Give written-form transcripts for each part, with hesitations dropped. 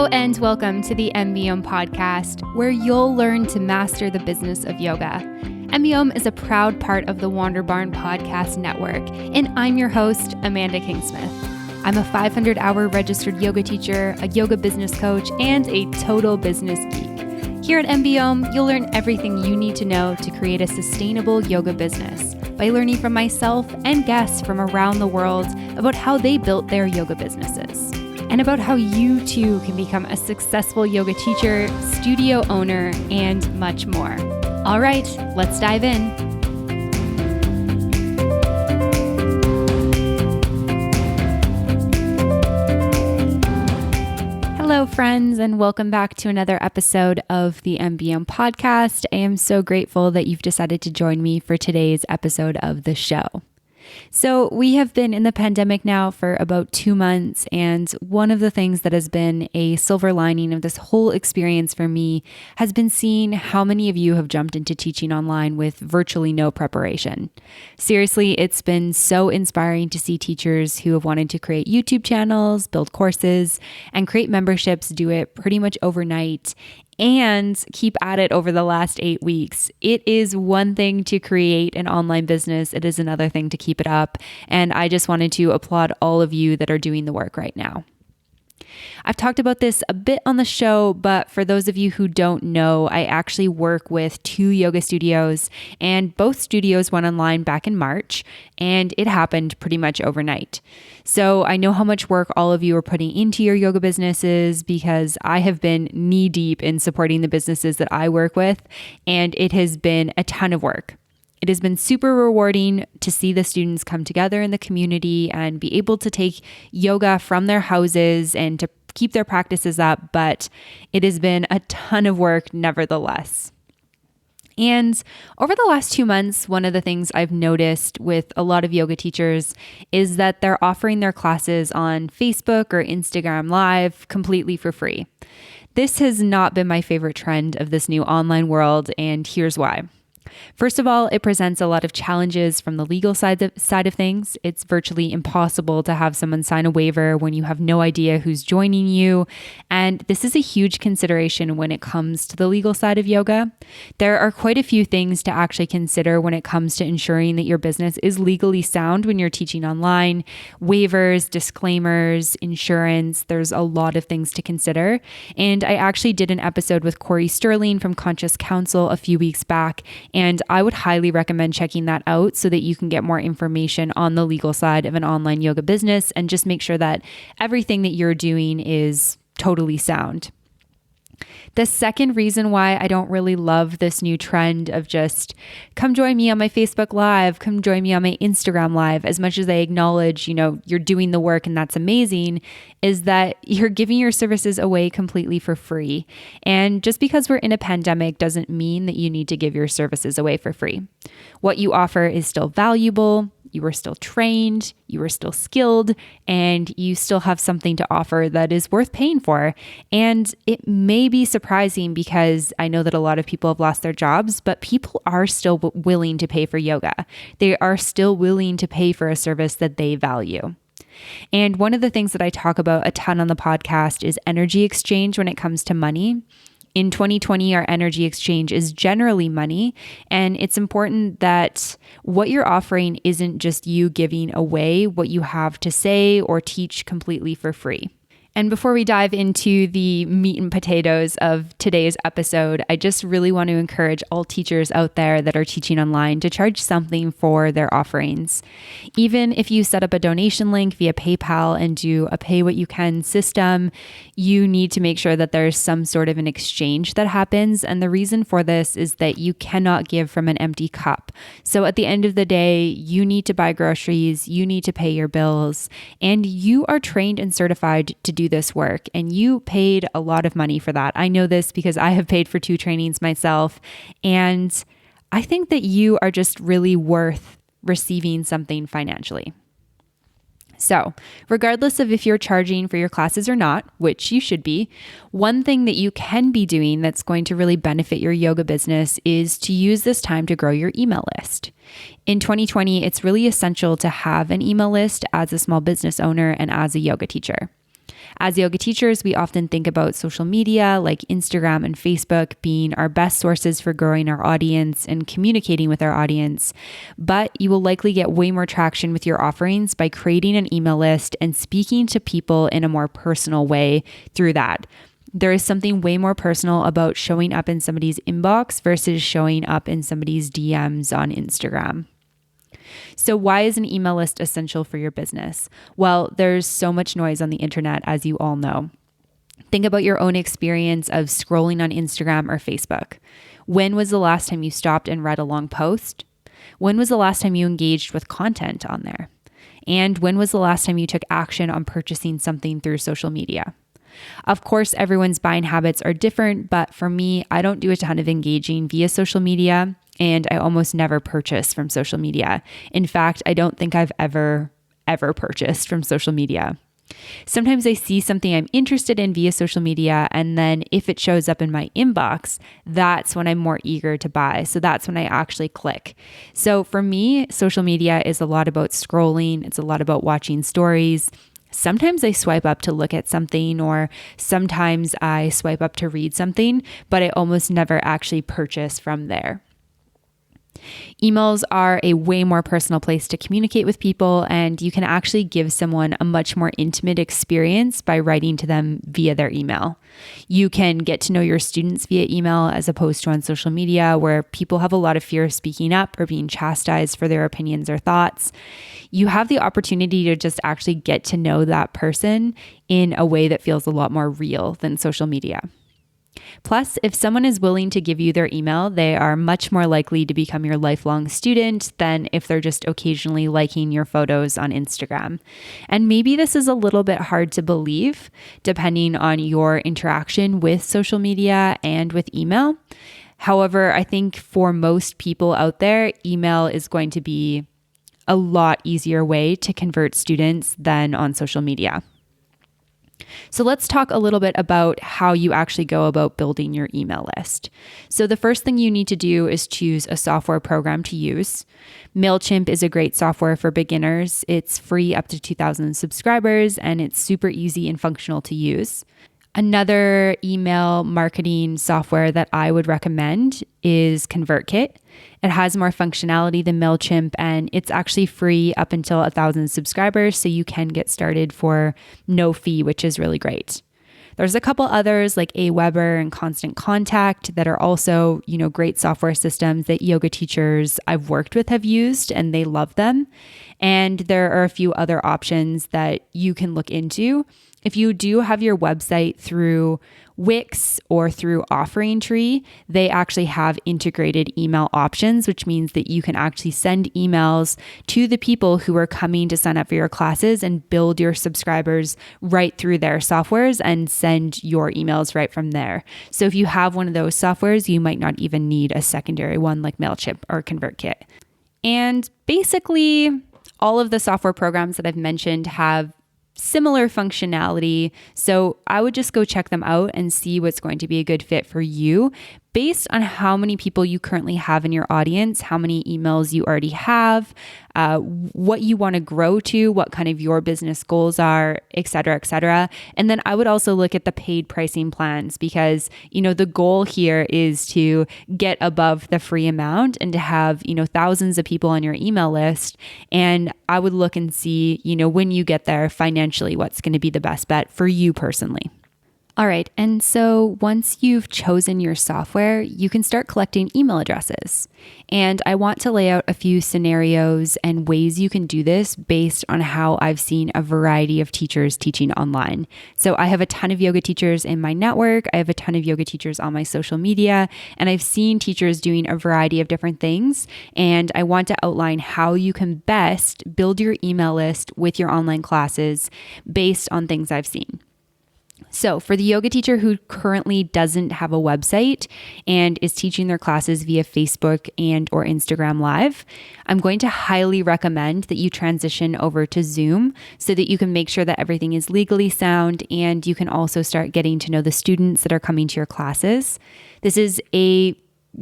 Hello and welcome to the MBOM podcast, where you'll learn to master the business of yoga. MBOM is a proud part of the Wander Barn Podcast Network, and I'm your host, Amanda Kingsmith. I'm a 500-hour registered yoga teacher, a yoga business coach, and a total business geek. Here at MBOM, you'll learn everything you need to know to create a sustainable yoga business by learning from myself and guests from around the world about how they built their yoga businesses, and about how you too can become a successful yoga teacher, studio owner, and much more. All right, let's dive in. Hello, friends, and welcome back to another episode of the MBM podcast. I am so grateful that you've decided to join me for today's episode of the show. So we have been in the pandemic now for about 2 months, and one of the things that has been a silver lining of this whole experience for me has been seeing how many of you have jumped into teaching online with virtually no preparation. Seriously, it's been so inspiring to see teachers who have wanted to create YouTube channels, build courses, and create memberships do it pretty much overnight and keep at it over the last 8 weeks. It is one thing to create an online business. It is another thing to keep it up. And I just wanted to applaud all of you that are doing the work right now. I've talked about this a bit on the show, but for those of you who don't know, I actually work with 2 yoga studios, and both studios went online back in March, and it happened pretty much overnight. So I know how much work all of you are putting into your yoga businesses, because I have been knee deep in supporting the businesses that I work with, and it has been a ton of work. It has been super rewarding to see the students come together in the community and be able to take yoga from their houses and to keep their practices up, but it has been a ton of work nevertheless. And over the last 2 months, one of the things I've noticed with a lot of yoga teachers is that they're offering their classes on Facebook or Instagram Live completely for free. This has not been my favorite trend of this new online world, and here's why. First of all, it presents a lot of challenges from the legal side of things. It's virtually impossible to have someone sign a waiver when you have no idea who's joining you. And this is a huge consideration when it comes to the legal side of yoga. There are quite a few things to actually consider when it comes to ensuring that your business is legally sound when you're teaching online. Waivers, disclaimers, insurance, there's a lot of things to consider. And I actually did an episode with Corey Sterling from Conscious Counsel a few weeks back, and I would highly recommend checking that out so that you can get more information on the legal side of an online yoga business and just make sure that everything that you're doing is totally sound. The second reason why I don't really love this new trend of just come join me on my Facebook Live, come join me on my Instagram Live, as much as I acknowledge, you're doing the work and that's amazing, is that you're giving your services away completely for free. And just because we're in a pandemic doesn't mean that you need to give your services away for free. What you offer is still valuable. You are still trained, you are still skilled, and you still have something to offer that is worth paying for. And it may be surprising because I know that a lot of people have lost their jobs, but people are still willing to pay for yoga. They are still willing to pay for a service that they value. And one of the things that I talk about a ton on the podcast is energy exchange when it comes to money. In 2020, our energy exchange is generally money, and it's important that what you're offering isn't just you giving away what you have to say or teach completely for free. And before we dive into the meat and potatoes of today's episode, I just really want to encourage all teachers out there that are teaching online to charge something for their offerings. Even if you set up a donation link via PayPal and do a pay what you can system, you need to make sure that there's some sort of an exchange that happens. And the reason for this is that you cannot give from an empty cup. So at the end of the day, you need to buy groceries, you need to pay your bills, and you are trained and certified to do this work, and you paid a lot of money for that. I know this because I have paid for 2 trainings myself, and I think that you are just really worth receiving something financially. So, regardless of if you're charging for your classes or not, which you should be, one thing that you can be doing that's going to really benefit your yoga business is to use this time to grow your email list. In 2020, it's really essential to have an email list as a small business owner and as a yoga teacher. As yoga teachers, we often think about social media like Instagram and Facebook being our best sources for growing our audience and communicating with our audience. But you will likely get way more traction with your offerings by creating an email list and speaking to people in a more personal way through that. There is something way more personal about showing up in somebody's inbox versus showing up in somebody's DMs on Instagram. So why is an email list essential for your business? Well, there's so much noise on the internet, as you all know. Think about your own experience of scrolling on Instagram or Facebook. When was the last time you stopped and read a long post? When was the last time you engaged with content on there? And when was the last time you took action on purchasing something through social media? Of course, everyone's buying habits are different, but for me, I don't do a ton of engaging via social media, and I almost never purchase from social media. In fact, I don't think I've ever purchased from social media. Sometimes I see something I'm interested in via social media, and then if it shows up in my inbox, that's when I'm more eager to buy. So that's when I actually click. So for me, social media is a lot about scrolling. It's a lot about watching stories. Sometimes I swipe up to look at something, or sometimes I swipe up to read something, but I almost never actually purchase from there. Emails are a way more personal place to communicate with people, and you can actually give someone a much more intimate experience by writing to them via their email. You can get to know your students via email as opposed to on social media, where people have a lot of fear of speaking up or being chastised for their opinions or thoughts. You have the opportunity to just actually get to know that person in a way that feels a lot more real than social media. Plus, if someone is willing to give you their email, they are much more likely to become your lifelong student than if they're just occasionally liking your photos on Instagram. And maybe this is a little bit hard to believe, depending on your interaction with social media and with email. However, I think for most people out there, email is going to be a lot easier way to convert students than on social media. So let's talk a little bit about how you actually go about building your email list. So the first thing you need to do is choose a software program to use. Mailchimp is a great software for beginners. It's free up to 2,000 subscribers, and it's super easy and functional to use. Another email marketing software that I would recommend is Convertkit. It has more functionality than Mailchimp, and it's actually free up until 1,000 subscribers, so you can get started for no fee, which is really great. There's a couple others like Aweber and Constant Contact that are also, great software systems that yoga teachers I've worked with have used, and they love them. And there are a few other options that you can look into. If you do have your website through Wix or through Offering Tree, they actually have integrated email options, which means that you can actually send emails to the people who are coming to sign up for your classes and build your subscribers right through their softwares and send your emails right from there. So if you have one of those softwares, you might not even need a secondary one like Mailchimp or Convertkit. And basically, all of the software programs that I've mentioned have similar functionality. So I would just go check them out and see what's going to be a good fit for you based on how many people you currently have in your audience, how many emails you already have, what you want to grow to, what kind of your business goals are, et cetera, et cetera. And then I would also look at the paid pricing plans because, the goal here is to get above the free amount and to have, thousands of people on your email list. And I would look and see, when you get there financially, what's going to be the best bet for you personally. All right, and so once you've chosen your software, you can start collecting email addresses. And I want to lay out a few scenarios and ways you can do this based on how I've seen a variety of teachers teaching online. So I have a ton of yoga teachers in my network. I have a ton of yoga teachers on my social media, and I've seen teachers doing a variety of different things. And I want to outline how you can best build your email list with your online classes based on things I've seen. So for the yoga teacher who currently doesn't have a website and is teaching their classes via Facebook and or Instagram Live, I'm going to highly recommend that you transition over to Zoom so that you can make sure that everything is legally sound and you can also start getting to know the students that are coming to your classes. This is a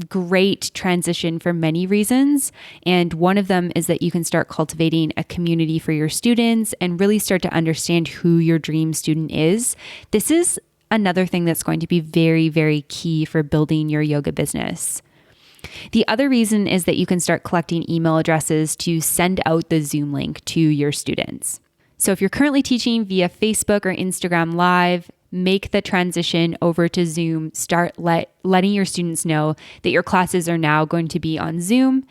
great transition for many reasons. And one of them is that you can start cultivating a community for your students and really start to understand who your dream student is. This is another thing that's going to be very, very key for building your yoga business. The other reason is that you can start collecting email addresses to send out the Zoom link to your students. So if you're currently teaching via Facebook or Instagram Live, make the transition over to Zoom. Start letting your students know that your classes are now going to be on Zoom.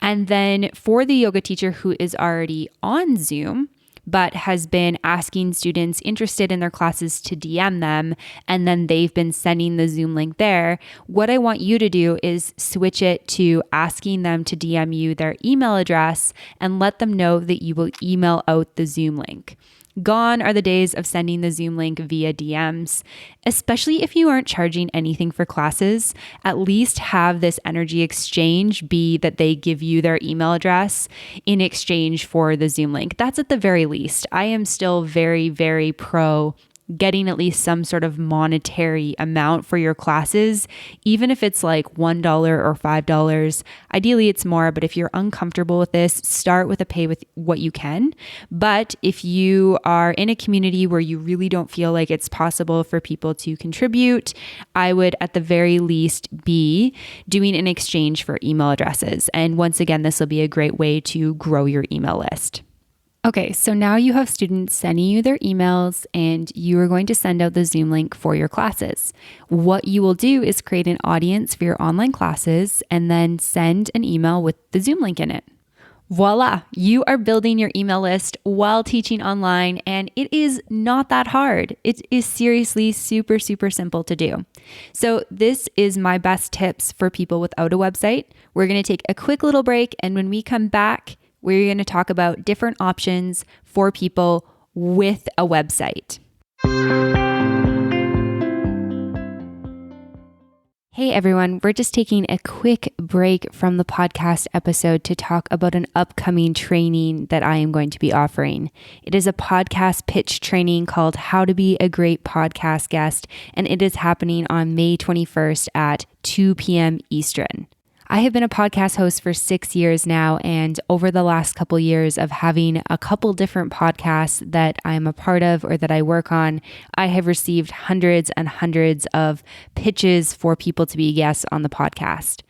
And then for the yoga teacher who is already on Zoom, but has been asking students interested in their classes to DM them, and then they've been sending the Zoom link there, what I want you to do is switch it to asking them to DM you their email address and let them know that you will email out the Zoom link. Gone are the days of sending the Zoom link via DMs, especially if you aren't charging anything for classes. At least have this energy exchange be that they give you their email address in exchange for the Zoom link. That's at the very least. I am still very, very pro getting at least some sort of monetary amount for your classes, even if it's like $1 or $5. Ideally, it's more, but if you're uncomfortable with this, start with a pay with what you can. But if you are in a community where you really don't feel like it's possible for people to contribute, I would at the very least be doing an exchange for email addresses. And once again, this will be a great way to grow your email list. Okay, so now you have students sending you their emails and you are going to send out the Zoom link for your classes. What you will do is create an audience for your online classes and then send an email with the Zoom link in it. Voila, you are building your email list while teaching online, and it is not that hard. It is seriously super, super simple to do. So this is my best tips for people without a website. We're going to take a quick little break, and when we come back, we're going to talk about different options for people with a website. Hey everyone, we're just taking a quick break from the podcast episode to talk about an upcoming training that I am going to be offering. It is a podcast pitch training called How to Be a Great Podcast Guest, and it is happening on May 21st at 2 p.m. Eastern. I have been a podcast host for 6 years now, and over the last couple years of having a couple different podcasts that I'm a part of or that I work on, I have received hundreds and hundreds of pitches for people to be guests on the podcast.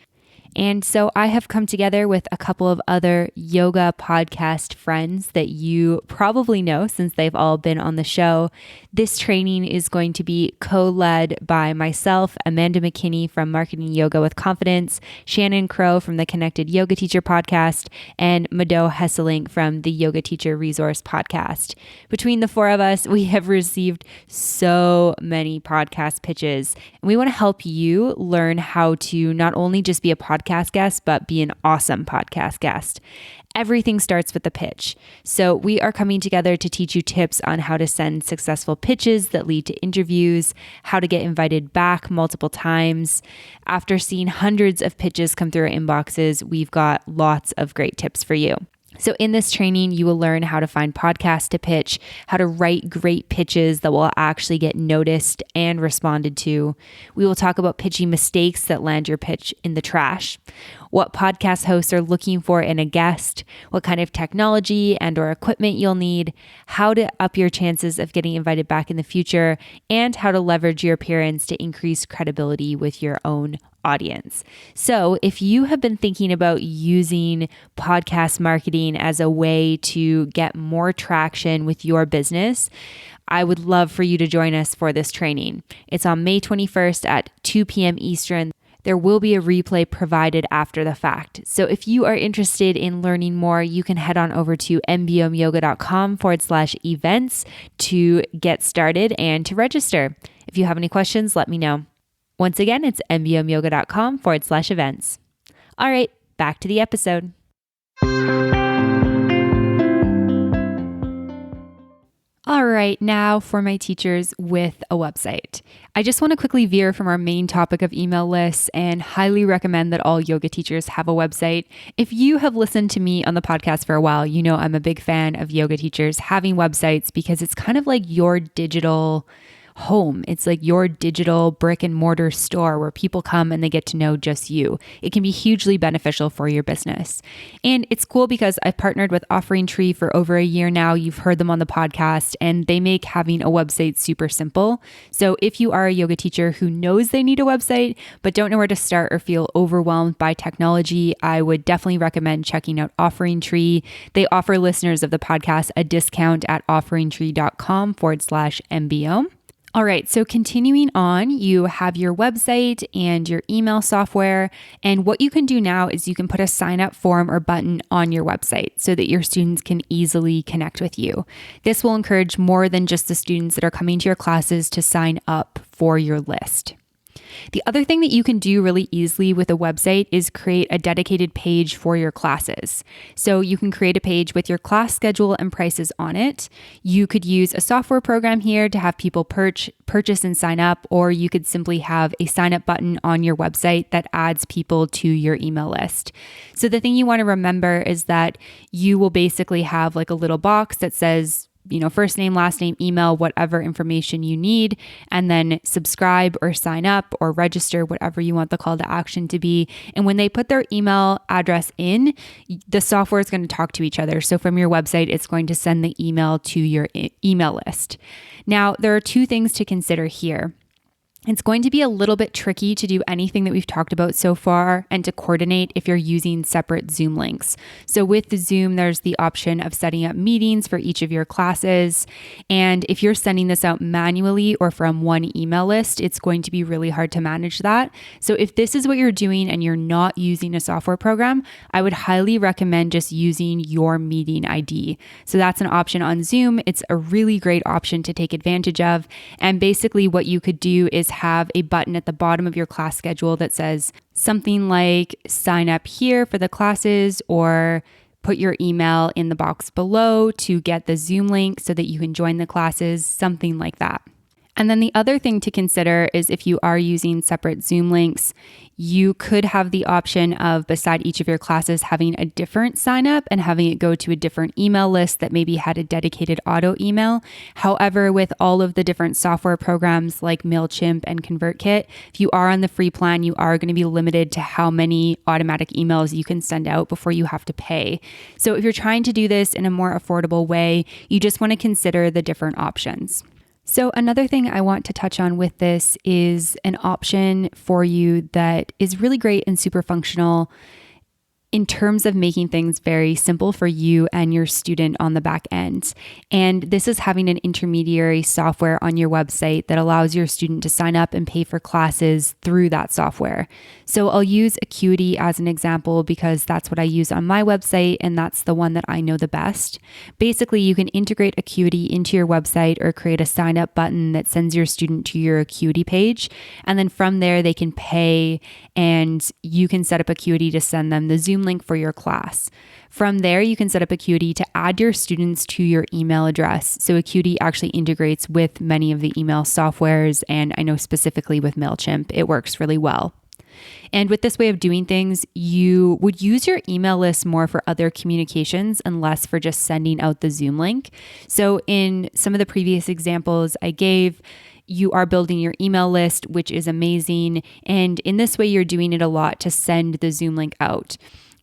And so I have come together with a couple of other yoga podcast friends that you probably know since they've all been on the show. This training is going to be co-led by myself, Amanda McKinney from Marketing Yoga with Confidence, Shannon Crow from the Connected Yoga Teacher podcast, and Mado Hesselink from the Yoga Teacher Resource podcast. Between the four of us, we have received so many podcast pitches, and we want to help you learn how to not only just be a podcast guest, but be an awesome podcast guest. Everything starts with the pitch. So we are coming together to teach you tips on how to send successful pitches that lead to interviews, how to get invited back multiple times. After seeing hundreds of pitches come through our inboxes, we've got lots of great tips for you. So in this training, you will learn how to find podcasts to pitch, how to write great pitches that will actually get noticed and responded to. We will talk about pitching mistakes that land your pitch in the trash, what podcast hosts are looking for in a guest, what kind of technology and or equipment you'll need, how to up your chances of getting invited back in the future, and how to leverage your appearance to increase credibility with your own audience. So if you have been thinking about using podcast marketing as a way to get more traction with your business, I would love for you to join us for this training. It's on May 21st at 2 p.m. Eastern. There will be a replay provided after the fact. So if you are interested in learning more, you can head on over to mbomyoga.com/events to get started and to register. If you have any questions, let me know. Once again, it's mbomyoga.com/events. All right, back to the episode. All right, now for my teachers with a website. I just want to quickly veer from our main topic of email lists and highly recommend that all yoga teachers have a website. If you have listened to me on the podcast for a while, you know I'm a big fan of yoga teachers having websites because it's kind of like your digital home. It's like your digital brick and mortar store where people come and they get to know just you. It can be hugely beneficial for your business. And it's cool because I've partnered with Offering Tree for over a year now. You've heard them on the podcast, and they make having a website super simple. So if you are a yoga teacher who knows they need a website, but don't know where to start or feel overwhelmed by technology, I would definitely recommend checking out Offering Tree. They offer listeners of the podcast a discount at offeringtree.com/MBO. All right, so continuing on, you have your website and your email software. And what you can do now is you can put a sign up form or button on your website so that your students can easily connect with you. This will encourage more than just the students that are coming to your classes to sign up for your list. The other thing that you can do really easily with a website is create a dedicated page for your classes. So you can create a page with your class schedule and prices on it. You could use a software program here to have people purchase and sign up, or you could simply have a sign up button on your website that adds people to your email list. So the thing you want to remember is that you will basically have like a little box that says, first name, last name, email, whatever information you need, and then subscribe or sign up or register, whatever you want the call to action to be. And when they put their email address in, the software is going to talk to each other. So from your website, it's going to send the email to your email list. Now, there are two things to consider here. It's going to be a little bit tricky to do anything that we've talked about so far and to coordinate if you're using separate Zoom links. So with the Zoom, there's the option of setting up meetings for each of your classes. And if you're sending this out manually or from one email list, it's going to be really hard to manage that. So if this is what you're doing and you're not using a software program, I would highly recommend just using your meeting ID. So that's an option on Zoom. It's a really great option to take advantage of. And basically what you could do is have a button at the bottom of your class schedule that says something like sign up here for the classes, or put your email in the box below to get the Zoom link so that you can join the classes, something like that. And then the other thing to consider is if you are using separate Zoom links, you could have the option of, beside each of your classes, having a different sign up and having it go to a different email list that maybe had a dedicated auto email. However, with all of the different software programs like Mailchimp and Convertkit, if you are on the free plan, you are going to be limited to how many automatic emails you can send out before you have to pay. So if you're trying to do this in a more affordable way, you just want to consider the different options. So another thing I want to touch on with this is an option for you that is really great and super functional in terms of making things very simple for you and your student on the back end. And this is having an intermediary software on your website that allows your student to sign up and pay for classes through that software. So I'll use Acuity as an example because that's what I use on my website and that's the one that I know the best. Basically, you can integrate Acuity into your website or create a sign up button that sends your student to your Acuity page. And then from there, they can pay and you can set up Acuity to send them the Zoom link for your class. From there, you can set up Acuity to add your students to your email address. So Acuity actually integrates with many of the email softwares, and I know specifically with Mailchimp, it works really well. And with this way of doing things, you would use your email list more for other communications and less for just sending out the Zoom link. So in some of the previous examples I gave, you are building your email list, which is amazing. And in this way, you're doing it a lot to send the Zoom link out.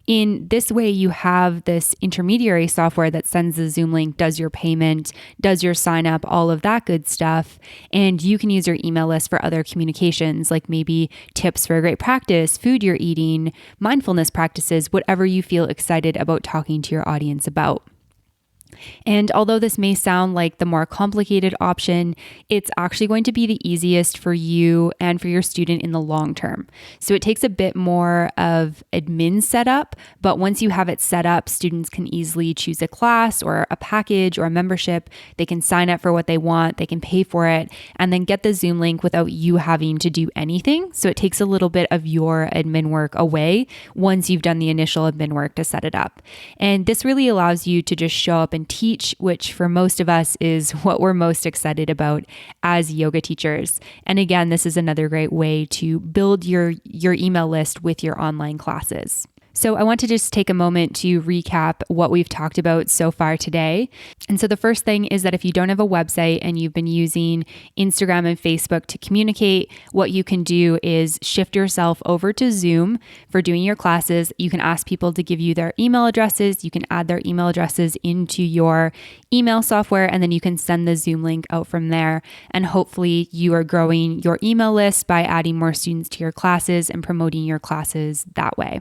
In this way, you have this intermediary software that sends the Zoom link, does your payment, does your sign up, all of that good stuff. And you can use your email list for other communications, like maybe tips for a great practice, food you're eating, mindfulness practices, whatever you feel excited about talking to your audience about. And although this may sound like the more complicated option, it's actually going to be the easiest for you and for your student in the long term. So it takes a bit more of admin setup, but once you have it set up, students can easily choose a class or a package or a membership. They can sign up for what they want, they can pay for it, and then get the Zoom link without you having to do anything. So it takes a little bit of your admin work away once you've done the initial admin work to set it up. And this really allows you to just show up and teach, which for most of us is what we're most excited about as yoga teachers. And again, this is another great way to build your email list with your online classes. So I want to just take a moment to recap what we've talked about so far today. And so the first thing is that if you don't have a website and you've been using Instagram and Facebook to communicate, what you can do is shift yourself over to Zoom for doing your classes. You can ask people to give you their email addresses. You can add their email addresses into your email software, and then you can send the Zoom link out from there. And hopefully you are growing your email list by adding more students to your classes and promoting your classes that way.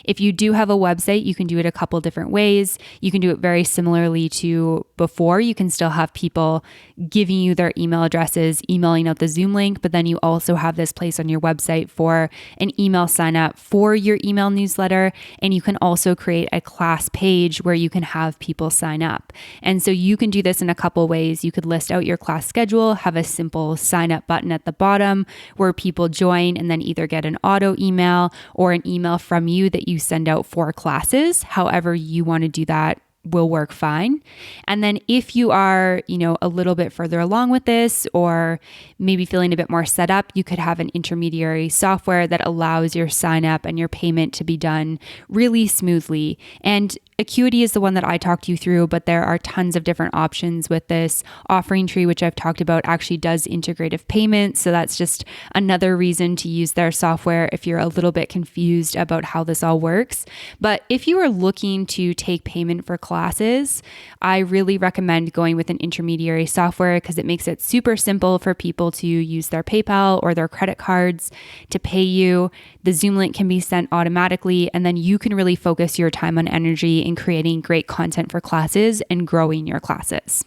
If you do have a website, you can do it a couple different ways. You can do it very similarly to before. You can still have people giving you their email addresses, emailing out the Zoom link, but then you also have this place on your website for an email sign up for your email newsletter. And you can also create a class page where you can have people sign up. And so you can do this in a couple ways. You could list out your class schedule, have a simple sign up button at the bottom where people join and then either get an auto email or an email from you that you send out for classes. However you want to do that will work fine. And then if you are, a little bit further along with this, or maybe feeling a bit more set up, you could have an intermediary software that allows your sign up and your payment to be done really smoothly. And Acuity is the one that I talked you through, but there are tons of different options with this. Offering Tree, which I've talked about, actually does integrative payments. So that's just another reason to use their software if you're a little bit confused about how this all works. But if you are looking to take payment for classes, I really recommend going with an intermediary software because it makes it super simple for people to use their PayPal or their credit cards to pay you. The Zoom link can be sent automatically, and then you can really focus your time and energy in creating great content for classes and growing your classes.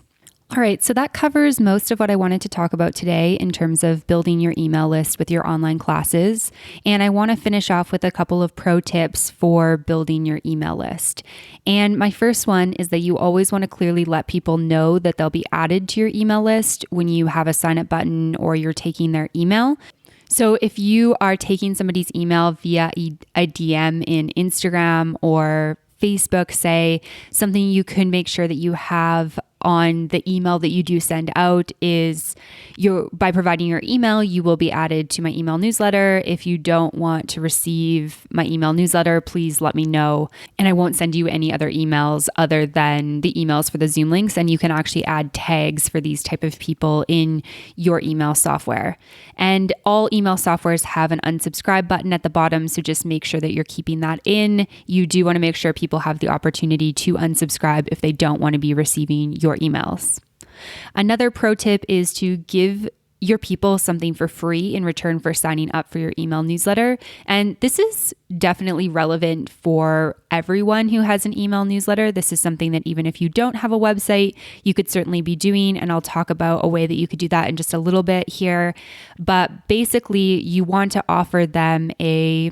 All right, so that covers most of what I wanted to talk about today in terms of building your email list with your online classes. And I want to finish off with a couple of pro tips for building your email list. And my first one is that you always want to clearly let people know that they'll be added to your email list when you have a sign up button or you're taking their email. So if you are taking somebody's email via a DM in Instagram or Facebook, say, something you can make sure that you have on the email that you do send out is by providing your email, you will be added to my email newsletter. If you don't want to receive my email newsletter, please let me know. And I won't send you any other emails other than the emails for the Zoom links. And you can actually add tags for these type of people in your email software. And all email softwares have an unsubscribe button at the bottom. So just make sure that you're keeping that in. You do want to make sure people have the opportunity to unsubscribe if they don't want to be receiving your emails. Another pro tip is to give your people something for free in return for signing up for your email newsletter. And this is definitely relevant for everyone who has an email newsletter. This is something that even if you don't have a website, you could certainly be doing. And I'll talk about a way that you could do that in just a little bit here. But basically, you want to offer them a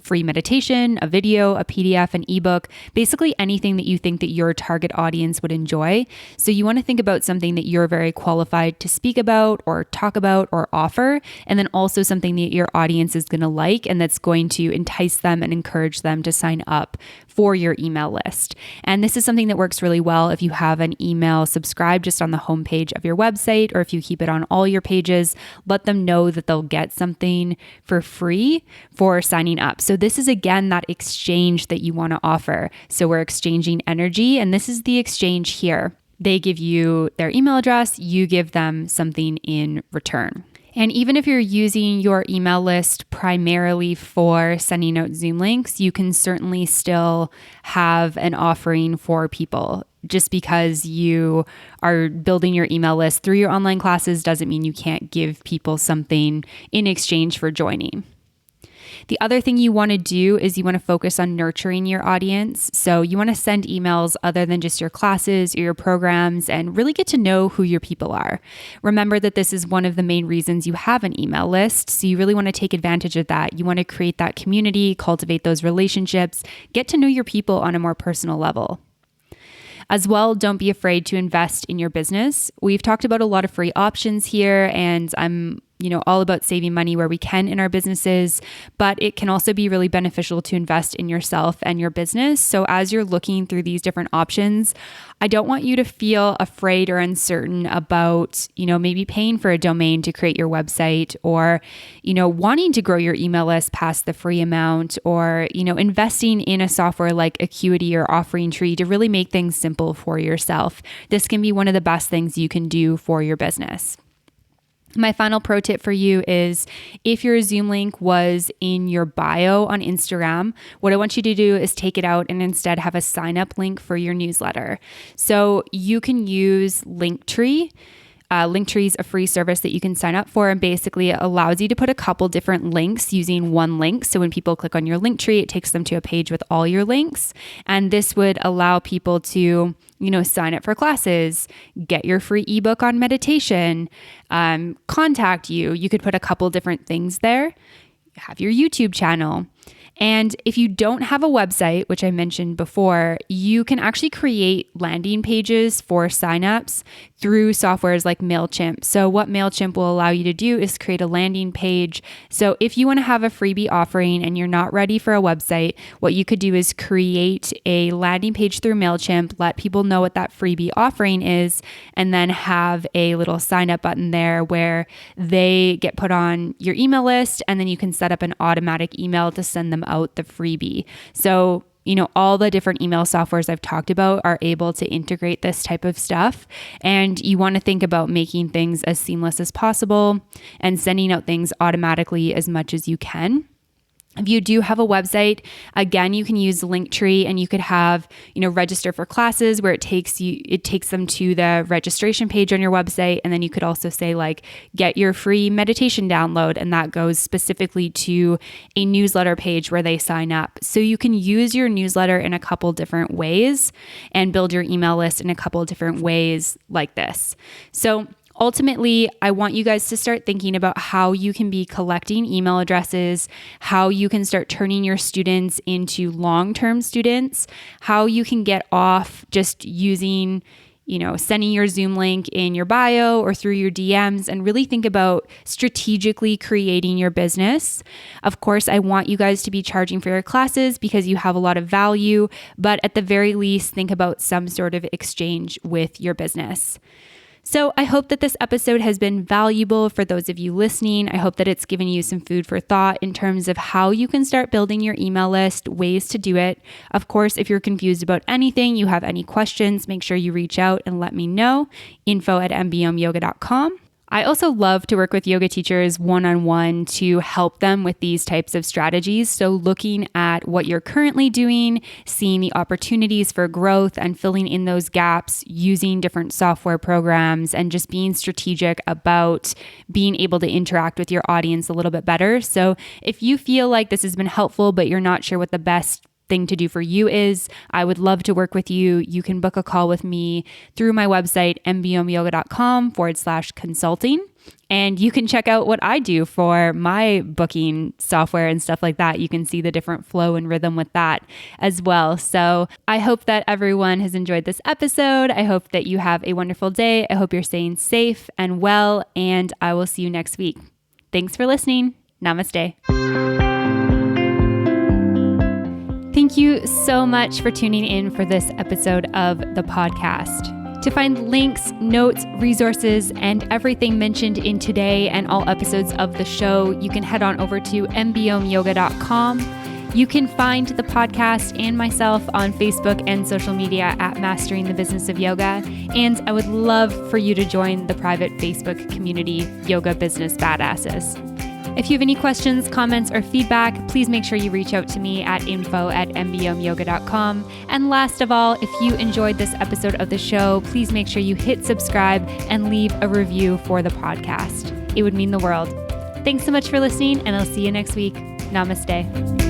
free meditation, a video, a PDF, an ebook, basically anything that you think that your target audience would enjoy. So you want to think about something that you're very qualified to speak about or talk about or offer, and then also something that your audience is going to like and that's going to entice them and encourage them to sign up for your email list. And this is something that works really well if you have an email subscribe just on the homepage of your website, or if you keep it on all your pages, let them know that they'll get something for free for signing up. So this is again that exchange that you want to offer. So we're exchanging energy, and this is the exchange here. They give you their email address, you give them something in return. And even if you're using your email list primarily for sending out Zoom links, you can certainly still have an offering for people. Just because you are building your email list through your online classes doesn't mean you can't give people something in exchange for joining. The other thing you want to do is you want to focus on nurturing your audience. So you want to send emails other than just your classes or your programs and really get to know who your people are. Remember that this is one of the main reasons you have an email list. So you really want to take advantage of that. You want to create that community, cultivate those relationships, get to know your people on a more personal level. As well, don't be afraid to invest in your business. We've talked about a lot of free options here, and I'm all about saving money where we can in our businesses, but it can also be really beneficial to invest in yourself and your business. So as you're looking through these different options, I don't want you to feel afraid or uncertain about, maybe paying for a domain to create your website, or, wanting to grow your email list past the free amount, or, investing in a software like Acuity or Offering Tree to really make things simple for yourself. This can be one of the best things you can do for your business. My final pro tip for you is, if your Zoom link was in your bio on Instagram, what I want you to do is take it out and instead have a sign up link for your newsletter. So you can use Linktree. Linktree is a free service that you can sign up for, and basically it allows you to put a couple different links using one link. So when people click on your Linktree, it takes them to a page with all your links. And this would allow people to, sign up for classes, get your free ebook on meditation, contact you. You could put a couple different things there, have your YouTube channel. And if you don't have a website, which I mentioned before, you can actually create landing pages for signups through softwares like Mailchimp. So what Mailchimp will allow you to do is create a landing page. So if you want to have a freebie offering and you're not ready for a website, what you could do is create a landing page through Mailchimp, let people know what that freebie offering is, and then have a little sign up button there where they get put on your email list, and then you can set up an automatic email to send them out the freebie. So, all the different email softwares I've talked about are able to integrate this type of stuff. And you want to think about making things as seamless as possible and sending out things automatically as much as you can. If you do have a website, again, you can use Linktree, and you could have, register for classes where it takes them to the registration page on your website. And then you could also say get your free meditation download, and that goes specifically to a newsletter page where they sign up. So you can use your newsletter in a couple different ways and build your email list in a couple different ways like this. So ultimately, I want you guys to start thinking about how you can be collecting email addresses, how you can start turning your students into long-term students, how you can get off just using, sending your Zoom link in your bio or through your DMs, and really think about strategically creating your business. Of course, I want you guys to be charging for your classes because you have a lot of value, but at the very least, think about some sort of exchange with your business. So I hope that this episode has been valuable for those of you listening. I hope that it's given you some food for thought in terms of how you can start building your email list, ways to do it. Of course, if you're confused about anything, you have any questions, make sure you reach out and let me know. info@mbmyoga.com. I also love to work with yoga teachers one-on-one to help them with these types of strategies. So looking at what you're currently doing, seeing the opportunities for growth and filling in those gaps using different software programs, and just being strategic about being able to interact with your audience a little bit better. So if you feel like this has been helpful, but you're not sure what the best thing to do for you is, I would love to work with you. You can book a call with me through my website, mbmyoga.com/consulting. And you can check out what I do for my booking software and stuff like that. You can see the different flow and rhythm with that as well. So I hope that everyone has enjoyed this episode. I hope that you have a wonderful day. I hope you're staying safe and well, and I will see you next week. Thanks for listening. Namaste. Thank you so much for tuning in for this episode of the podcast. To find links, notes, resources, and everything mentioned in today and all episodes of the show, you can head on over to mbmyoga.com. You can find the podcast and myself on Facebook and social media at Mastering the Business of Yoga. And I would love for you to join the private Facebook community, Yoga Business Badasses. If you have any questions, comments, or feedback, please make sure you reach out to me at info@mbmyoga.com. And last of all, if you enjoyed this episode of the show, please make sure you hit subscribe and leave a review for the podcast. It would mean the world. Thanks so much for listening, and I'll see you next week. Namaste.